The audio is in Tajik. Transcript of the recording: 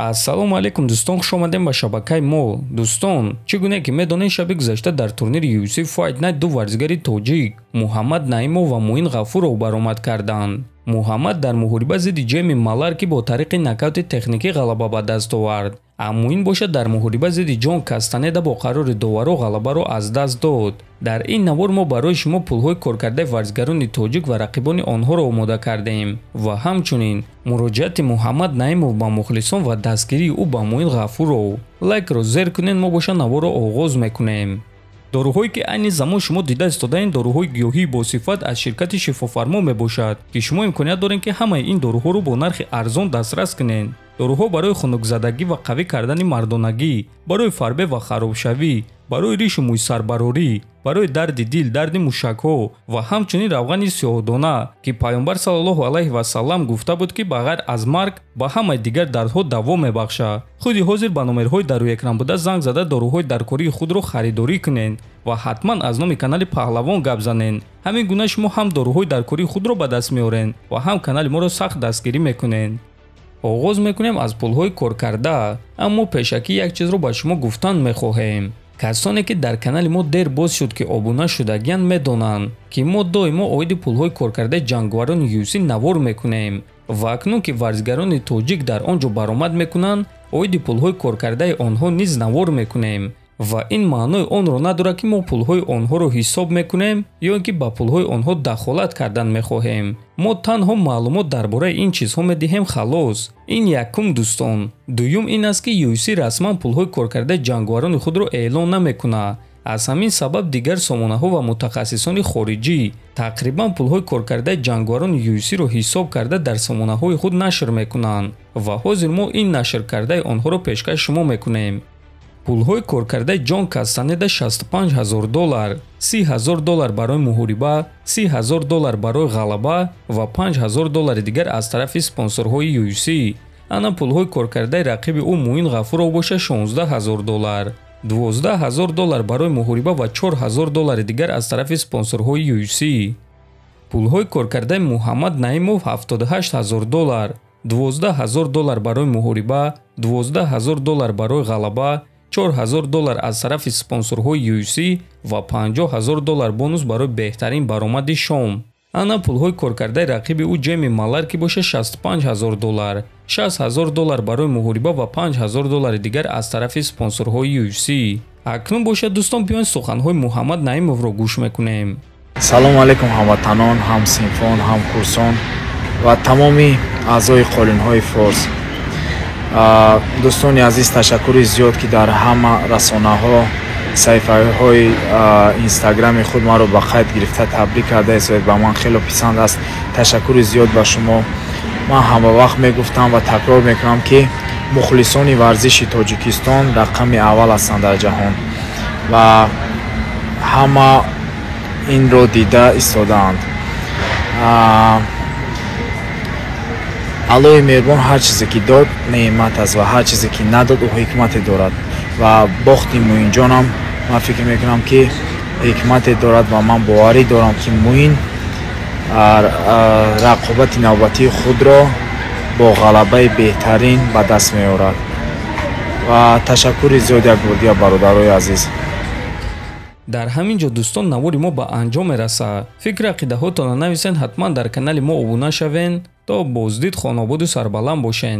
ассалому алайкум дӯстон, хуш омадем ба шабакаи мо. Дӯстон, чӣ гуне ки медонед, шаби гузашта дар турнири UFC Fight Night ду варзигари тоҷик Муҳаммад Наимов ва Муин Ғафуров баромад карданд. Муҳаммад дар муҳориба зидди Ҷейми Маллар ки бо тариқи нокаути техникӣ ғалаба ба даст овард. Муин бошад дар муҳориба зидди Ҷон Кастанеда бо қарори доваро ғалабаро аз даст дод. дар ин навор мо барои шумо пулҳои коркардаи варзигарони тоҷик ва рақибони онҳоро омода кардем ва ҳамчунин муроҷиати Муҳаммад Наимов ба мухлисон ва дастгирии ӯ ба Муин Ғафуров. Лайкро зер кунед, мо боша наворро оғоз мекунем. доруҳое ки айни замон шумо дида истодаин доруҳои гиёҳии босифат аз ширкати шифофармо мебошад ки шумо имконият доред ки ҳамаи ин доруҳоро бо нархи арзон дастрас кунед. доруҳо барои хунукзадагӣ ва қавӣ кардани мардонагӣ, барои фарбе ва харобшавӣ, барои ришу мӯйсарбарорӣ, барои дарди дил, дарди мушакҳо ва ҳамчунин равғани сиёҳдона ки пайғамбар саллаллоҳу алайҳи васаллам гуфта буд ки ба ғайр аз марг ба ҳамаи дигар дардҳо даво мебахшад. худи ҳозир ба номерҳои дар рӯи экран буда занг зада доруҳои даркории худро харидорӣ кунед ва ҳатман аз номи канали Паҳлавон гап занед. ҳамин гуна шумо ҳам доруҳои даркории худро ба даст меоред ва ҳам канали моро сахт дастгирӣ мекунед. оғоз мекунем аз пулҳои коркарда, аммо пешакӣ як чизро ба шумо гуфтан мехоҳем. касоне ки дар канали мо дер боз шуд ки обуна шудагиянд медонанд ки мо доимо оиди пулҳои коркардаи ҷангаварони UFC навор мекунем ва акнун ки варзигарони тоҷик дар он ҷо баромад мекунанд, оиди пулҳои коркардаи онҳо низ навор мекунем ва ин маънои онро надорад ки мо пулҳои онҳоро ҳисоб мекунем ё ин ки ба пулҳои онҳо дахолат кардан мехоҳем. мо танҳо маълумот дар бораи ин чизҳо медиҳем халос. ин якум дӯстон. дуюм ин аст ки UFC расман пулҳои коркардаи ҷангаварони худро эълон намекунад. аз ҳамин сабаб дигар сомонаҳо ва мутахассисони хориҷӣ тақрибан пулҳои коркардаи ҷангаварони UFC-ро ҳисоб карда дар сомонаҳои худ нашр мекунанд ва ҳозир мо ин нашр кардаи онҳоро пешкаш шумо мекунем. пулҳои коркардаи Ҷон Кастанеда $65,000, $30,000 барои муҳориба, $30,000 барои ғалаба ва $5,000 дигар аз тарафи спонсорҳои UFC. ана пулҳои коркардаи рақиби ӯ Муин Ғафуров боша $16,000, $12,000 барои муҳориба ва $4,000 дигар аз тарафи спонсорҳои UFC. пулҳои коркардаи Муҳаммад Наимов $78,000, $12,000 барои муҳориба, $12,000 барои ғалаба, $4,000 аз тарафи спонсорҳои UFC ва $50,000 бонус барои беҳтарин баромади шом. ана пулҳои коркардаи рақиби ӯ Ҷейми Маллар ки боша $65,000, $60,000 барои муҳориба ва $5,000 дигар аз тарафи спонсорҳои UFC. акнун бошад дӯстон, биёин суханҳои Муҳаммад Наимовро гӯш мекунем. салому алайкум ҳамватанон, ҳамсинфон, ҳамкурсон ва тамоми аъзои қолинҳои форс. дӯстони азиз, ташаккури зиёд ки дар ҳама расонаҳо саҳифаҳои инстаграми худ маро ба қайд гирифта табрик кардаед. ба ман хеле писанд аст. ташаккури зиёд ба шумо. ман ҳама вақт мегуфтам ва такрор мекунам ки мухлисони варзиши Тоҷикистон рақами аввал ҳастанд дар ҷаҳон ва ҳама инро дида истодаанд. аллоҳи меҳрубон ҳар чизе ки дод неъмат аст ва ҳар чизе ки надод ӯ ҳикмате дорад ва бохти Муинҷонам ман фикр мекунам ки ҳикмате дорад ва ман боварӣ дорам ки Муин рақобати навбатии худро бо ғалабаи беҳтарин ба даст меорад. ва ташаккури зиёд як бор дигар бародарои азиз. дар ҳамин ҷо дӯстон, навори мо ба анҷом мерасад. фикри ақидаҳотонро нависен, ҳатман дар канали мо обуна шавен. то боздид, хонободу сарбаланд бошен.